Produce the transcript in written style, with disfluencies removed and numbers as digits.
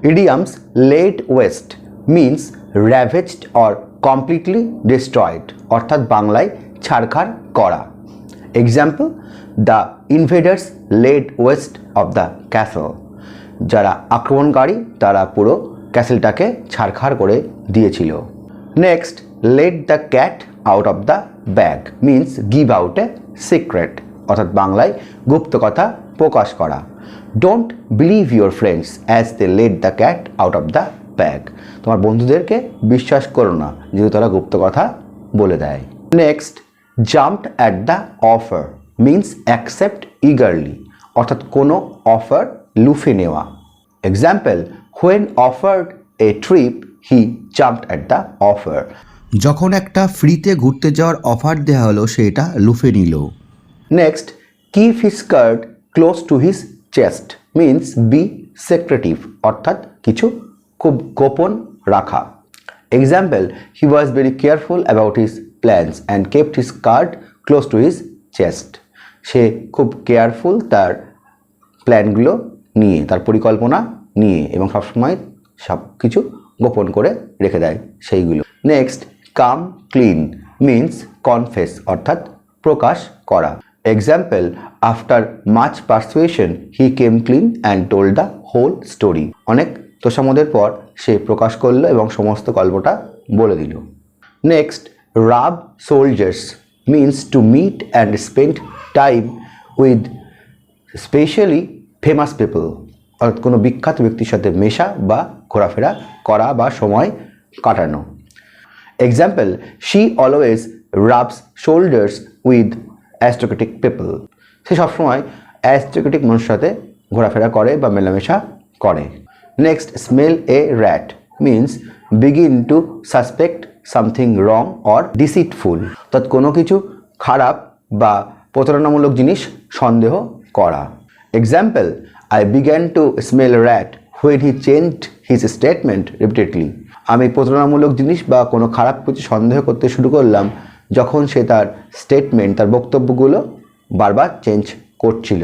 Idioms laid waste means ravaged or completely destroyed অর্থাৎ বাংলায় ছারখার করা। Example, the invaders laid waste of the castle. যারা আক্রমণকারী তারা পুরো ক্যাসেলটাকে ছারখার করে দিয়েছিল। Next, let the cat out of the bag means give out a secret অর্থাৎ বাংলায় গুপ্ত কথা প্রকাশ করা। Don't believe your friends as they let the cat out of the bag. তোমার বন্ধুদেরকে বিশ্বাস করো না যেহেতু তারা গুপ্ত কথা বলে দেয়। Next, jumped at the offer means accept eagerly অর্থাৎ কোনো অফার লুফে নেওয়া। Example, when offered a trip he jumped at the offer. যখন একটা ফ্রিতে ঘুরতে যাওয়ার অফার দেওয়া হলো সেটা লুফে নিল। Next, keep his card close to his chest means be secretive অর্থাৎ কিছু খুব গোপন রাখা। Example, he was very careful about his plans and kept his card close to his chest. সে খুব কেয়ারফুল তার প্ল্যানগুলো নিয়ে তার পরিকল্পনা নিয়ে এবং সবসময় সব কিছু গোপন করে রেখে দেয় সেইগুলো। Next, come clean means confess অর্থাৎ প্রকাশ করা। Example, after much persuasion he came clean and told the whole story. অনেক তোষামোদের পর সে প্রকাশ করলো এবং সমস্ত গল্পটা বলে দিল। Next, rub shoulders means to meet and spend time with specially famous people অর্থাৎ কোনো বিখ্যাত ব্যক্তির সাথে মেশা বা ঘোরাফেরা করা বা সময় কাটানো। Example, she always rubs shoulders with aristocratic people. সে সবসময় অ্যারিস্টোক্রেটিক মানুষের সাথে ঘোরাফেরা করে বা মেলামেশা করে। Next, smell a rat means begin to suspect something wrong or deceitful অর্থাৎ কোনো কিছু খারাপ বা প্রতারণামূলক জিনিস সন্দেহ করা। Example, I began to smell a rat when he changed his statement repeatedly. আমি প্রতারণামূলক জিনিস বা কোনো খারাপ কিছু সন্দেহ করতে শুরু করলাম যখন সে তার স্টেটমেন্ট তার বক্তব্যগুলো বারবার চেঞ্জ করছিল।